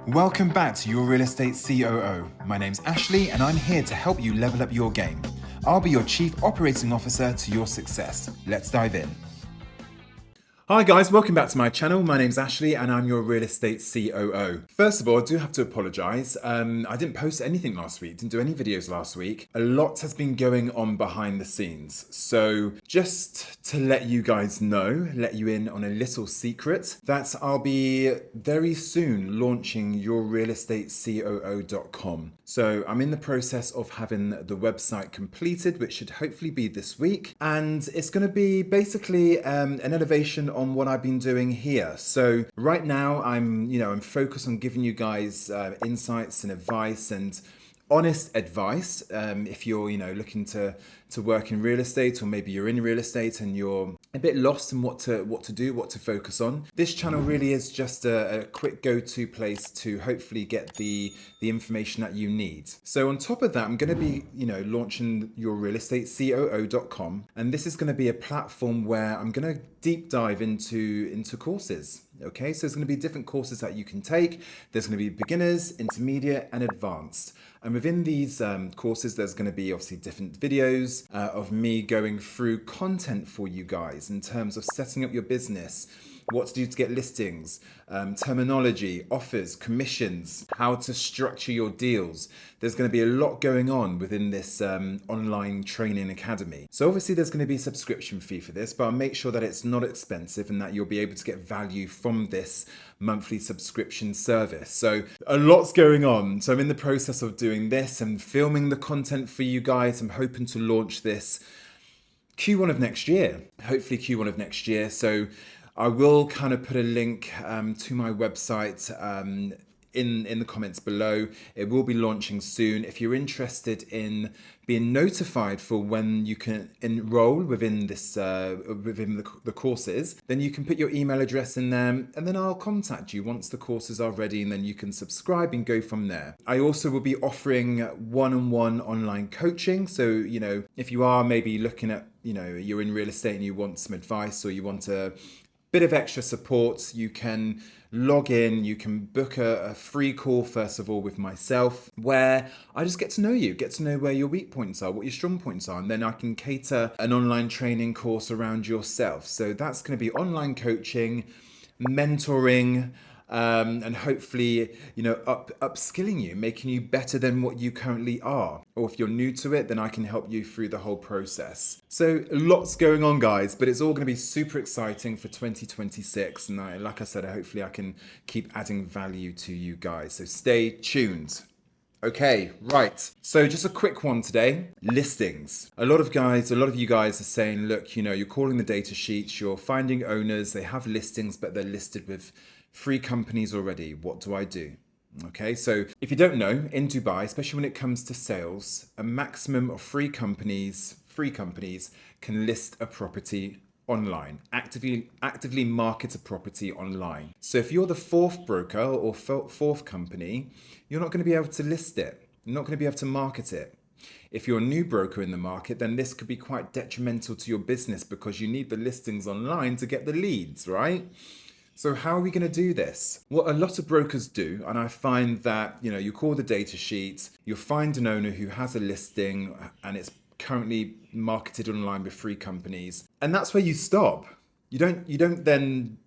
Welcome back to Your Real Estate COO. My name's Ashley and I'm here to help you level up your game. I'll be your Chief Operating Officer to your success. Let's dive in. Hi guys, welcome back to my channel. My name's Ashley and I'm your real estate COO. First of all, I do have to apologise. I didn't post anything last week, didn't do any videos last week. A lot has been going on behind the scenes. So just to let you guys know, let you in on a little secret, that I'll be very soon launching yourrealestateCOO.com. So I'm in the process of having the website completed, which should hopefully be this week. And it's going to be basically an elevation on what I've been doing here. So right now I'm focused on giving you guys insights and advice and honest advice. If you're looking to work in real estate, or maybe you're in real estate and you're a bit lost in what to do, what to focus on, this channel really is just a quick go-to place to hopefully get the information that you need. So on top of that, I'm going to be launching yourrealestateCOO.com, and this is going to be a platform where I'm going to deep dive into courses. Okay, so there's going to be different courses that you can take. There's going to be beginners, intermediate, and advanced. And within these courses, there's going to be obviously different videos of me going through content for you guys in terms of setting up your business, what to do to get listings, terminology, offers, commissions, how to structure your deals. There's going to be a lot going on within this online training academy. So obviously there's going to be a subscription fee for this, but I'll make sure that it's not expensive and that you'll be able to get value from this monthly subscription service. So a lot's going on. So I'm in the process of doing this and filming the content for you guys. I'm hoping to launch this Q1 of next year, hopefully Q1 of next year. So I will kind of put a link to my website in the comments below. It will be launching soon. If you're interested in being notified for when you can enroll within this within the courses, then you can put your email address in there, and then I'll contact you once the courses are ready, and then you can subscribe and go from there. I also will be offering one-on-one online coaching. So if you are maybe looking at you're in real estate and you want some advice, or you want a bit of extra support, you can log in, you can book a free call first of all with myself, where I just get to know you, get to know where your weak points are, what your strong points are, and then I can cater an online training course around yourself. So that's going to be online coaching, mentoring, and hopefully, upskilling you, making you better than what you currently are. Or if you're new to it, then I can help you through the whole process. So lots going on, guys, but it's all going to be super exciting for 2026. And like I said, hopefully I can keep adding value to you guys. So stay tuned. Okay, right. So just a quick one today. Listings. A lot of you guys are saying, look, you're calling the data sheets, you're finding owners, they have listings, but they're listed with 3 companies already. What do I do? Okay, so if you don't know, in Dubai, especially when it comes to sales, a maximum of 3 companies can list a property online, actively market a property online. So if you're the 4th broker or 4th company, you're not going to be able to list it. You're not going to be able to market it. If you're a new broker in the market, then this could be quite detrimental to your business because you need the listings online to get the leads, right? So how are we going to do this? What a lot of brokers do, and I find that, you call the data sheet, you'll find an owner who has a listing and it's currently marketed online with 3 companies. And that's where you stop. You don't then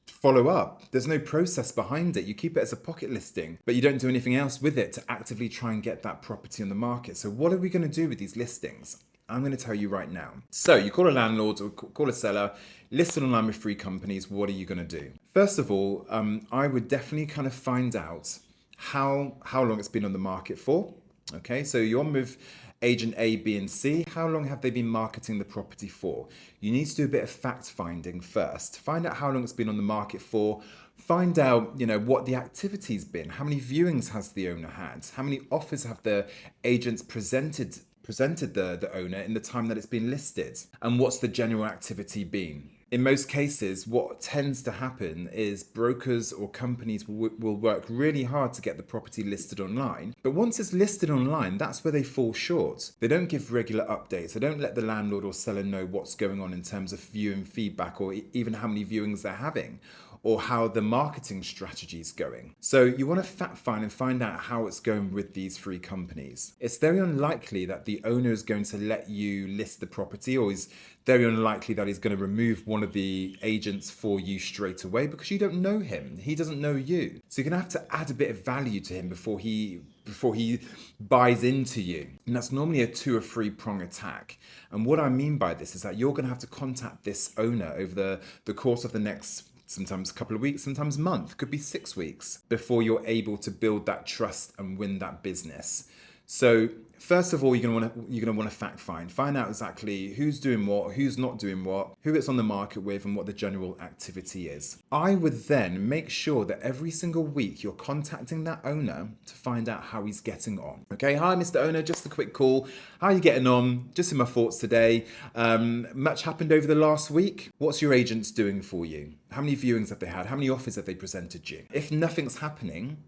follow up. There's no process behind it. You keep it as a pocket listing, but you don't do anything else with it to actively try and get that property on the market. So what are we going to do with these listings? I'm going to tell you right now. So you call a landlord or call a seller, listed online with 3 companies. What are you going to do? First of all, I would definitely kind of find out how long it's been on the market for. Okay, so you're on with agent A, B, and C. How long have they been marketing the property for? You need to do a bit of fact finding first. Find out how long it's been on the market for. Find out, what the activity's been. How many viewings has the owner had? How many offers have the agents presented the owner in the time that it's been listed? And what's the general activity been? In most cases, what tends to happen is brokers or companies will work really hard to get the property listed online. But once it's listed online, that's where they fall short. They don't give regular updates. They don't let the landlord or seller know what's going on in terms of viewing feedback or even how many viewings they're having. or how the marketing strategy is going. So you want to fact find and find out how it's going with these three companies. It's very unlikely that the owner is going to let you list the property, or is very unlikely that he's going to remove one of the agents for you straight away because you don't know him. He doesn't know you. So you're going to have to add a bit of value to him before he buys into you. And that's normally a 2 or 3 prong attack. And what I mean by this is that you're going to have to contact this owner over the course of the next sometimes a couple of weeks, sometimes a month, could be 6 weeks before you're able to build that trust and win that business. So first of all, you're going to want to fact find out exactly who's doing what, who's not doing what, who it's on the market with, and what the general activity is. I would then make sure that every single week you're contacting that owner to find out how he's getting on. Okay, hi Mr. Owner, just a quick call. How are you getting on? Just in my thoughts today. Much happened over the last week. What's your agents doing for you? How many viewings have they had? How many offers have they presented you? If nothing's happening,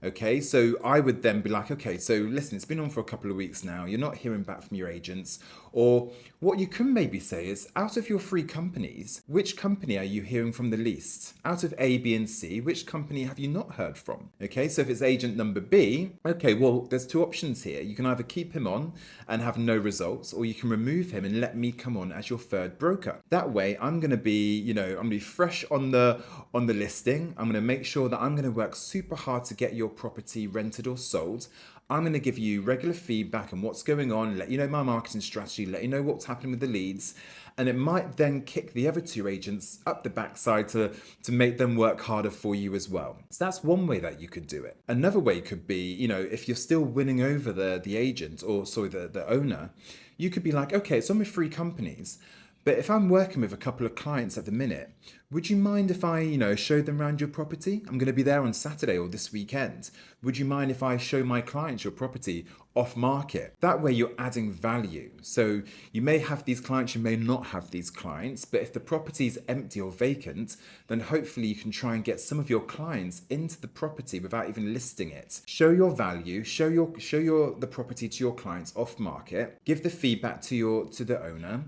okay, so I would then be like, okay, so listen, it's been on for a couple of weeks now. You're not hearing back from your agents. Or what you can maybe say is, out of your 3 companies, which company are you hearing from the least? Out of A, B, and C, which company have you not heard from? Okay, so if it's agent number B, okay, well, there's 2 options here. You can either keep him on and have no results, or you can remove him and let me come on as your 3rd broker. That way, I'm going to be, I'm going to be fresh on the listing. I'm going to make sure that I'm going to work super hard to get your property rented or sold. I'm going to give you regular feedback on what's going on, let you know my marketing strategy, let you know what's happening with the leads, and it might then kick the other 2 agents up the backside to make them work harder for you as well. So that's one way that you could do it. Another way could be, if you're still winning over the agent, or sorry, the owner, you could be like, okay, it's on with 3 companies, but if I'm working with a couple of clients at the minute, would you mind if I, show them around your property? I'm going to be there on Saturday or this weekend. Would you mind if I show my clients your property off market? That way you're adding value. So you may have these clients, you may not have these clients, but if the property is empty or vacant, then hopefully you can try and get some of your clients into the property without even listing it. Show your value, show the property to your clients off market, give the feedback to the owner.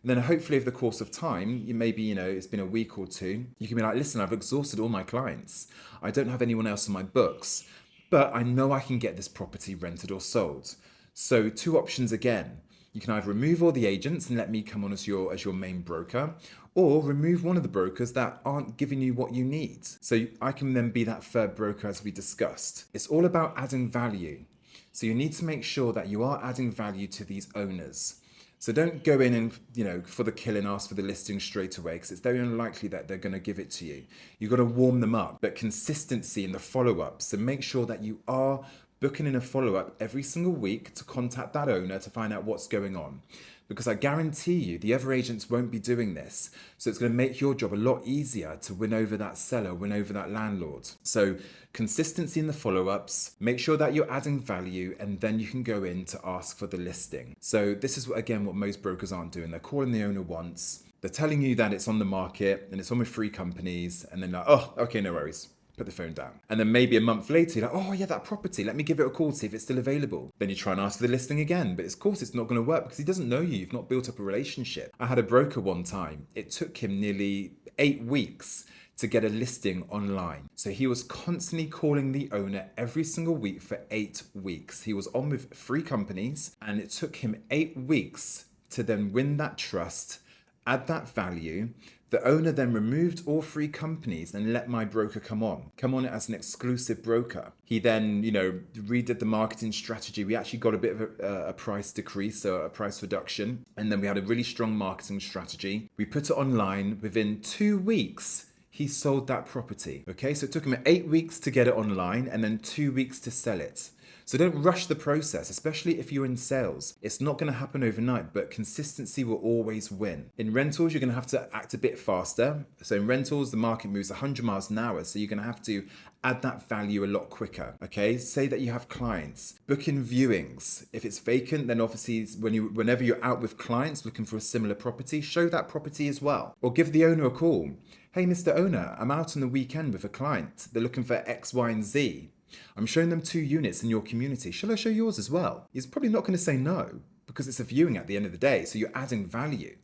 And then hopefully over the course of time, it's been a week or 2, you can be like, listen, I've exhausted all my clients. I don't have anyone else on my books, but I know I can get this property rented or sold. So 2 options again. You can either remove all the agents and let me come on as your main broker, or remove one of the brokers that aren't giving you what you need. So I can then be that 3rd broker as we discussed. It's all about adding value. So you need to make sure that you are adding value to these owners. So don't go in and, for the kill and ask for the listing straight away, because it's very unlikely that they're going to give it to you. You've got to warm them up, but consistency in the follow-up. So make sure that you are booking in a follow-up every single week to contact that owner to find out what's going on. Because I guarantee you the other agents won't be doing this. So it's going to make your job a lot easier to win over that seller, win over that landlord. So consistency in the follow-ups, make sure that you're adding value, and then you can go in to ask for the listing. So this is, again, what most brokers aren't doing. They're calling the owner once, they're telling you that it's on the market and it's on with 3 companies, and then like, oh, okay, no worries. Put the phone down. And then maybe a month later, you're like, oh yeah, that property, let me give it a call, see if it's still available. Then you try and ask for the listing again, but of course it's not going to work because he doesn't know you. You've not built up a relationship. I had a broker one time. It took him nearly 8 weeks to get a listing online. So he was constantly calling the owner every single week for 8 weeks. He was on with 3 companies, and it took him 8 weeks to then win that trust, add that value. The owner then removed all 3 companies and let my broker come on as an exclusive broker. He then, redid the marketing strategy. We actually got a bit of a price decrease, so a price reduction. And then we had a really strong marketing strategy. We put it online. Within 2 weeks, he sold that property. Okay, so it took him 8 weeks to get it online and then 2 weeks to sell it. So don't rush the process, especially if you're in sales. It's not going to happen overnight, but consistency will always win. In rentals, you're going to have to act a bit faster. So in rentals, the market moves 100 miles an hour. So you're going to have to add that value a lot quicker. Okay, say that you have clients, book in viewings. If it's vacant, then obviously whenever you're out with clients looking for a similar property, show that property as well. Or give the owner a call. Hey, Mr. Owner, I'm out on the weekend with a client. They're looking for X, Y, and Z. I'm showing them 2 units in your community. Shall I show yours as well? He's probably not going to say no, because it's a viewing at the end of the day. So you're adding value.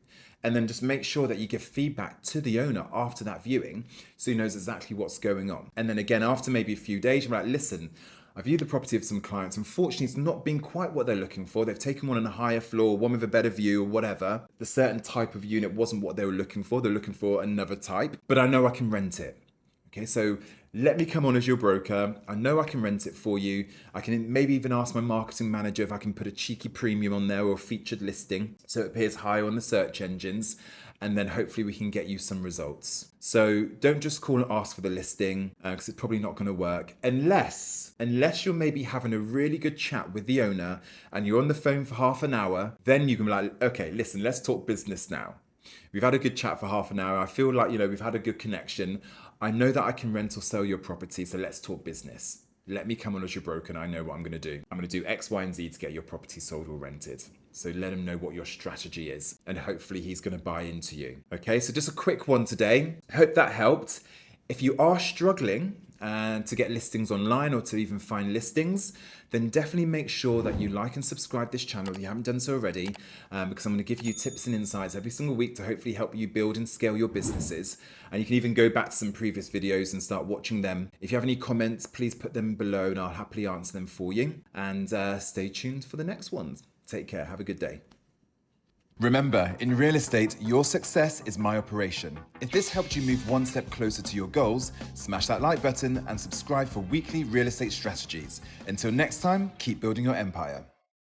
And then just make sure that you give feedback to the owner after that viewing so he knows exactly what's going on. And then again, after maybe a few days, you're like, listen, I viewed the property of some clients. Unfortunately, it's not been quite what they're looking for. They've taken one on a higher floor, one with a better view or whatever. The certain type of unit wasn't what they were looking for. They're looking for another type, but I know I can rent it. Okay, so let me come on as your broker. I know I can rent it for you. I can maybe even ask my marketing manager if I can put a cheeky premium on there or a featured listing so it appears higher on the search engines. And then hopefully we can get you some results. So don't just call and ask for the listing because it's probably not going to work unless you're maybe having a really good chat with the owner and you're on the phone for half an hour. Then you can be like, okay, listen, let's talk business now. We've had a good chat for half an hour. I feel like, we've had a good connection. I know that I can rent or sell your property, so let's talk business. Let me come on as your broker and I know what I'm going to do. I'm going to do X, Y, and Z to get your property sold or rented. So let him know what your strategy is and hopefully he's going to buy into you. Okay, so just a quick one today. Hope that helped. If you are struggling to get listings online or to even find listings, then definitely make sure that you like and subscribe this channel if you haven't done so already, because I'm going to give you tips and insights every single week to hopefully help you build and scale your businesses. And you can even go back to some previous videos and start watching them. If you have any comments, please put them below and I'll happily answer them for you. And stay tuned for the next ones. Take care. Have a good day. Remember, in real estate, your success is my operation. If this helped you move one step closer to your goals, smash that like button and subscribe for weekly real estate strategies. Until next time, keep building your empire.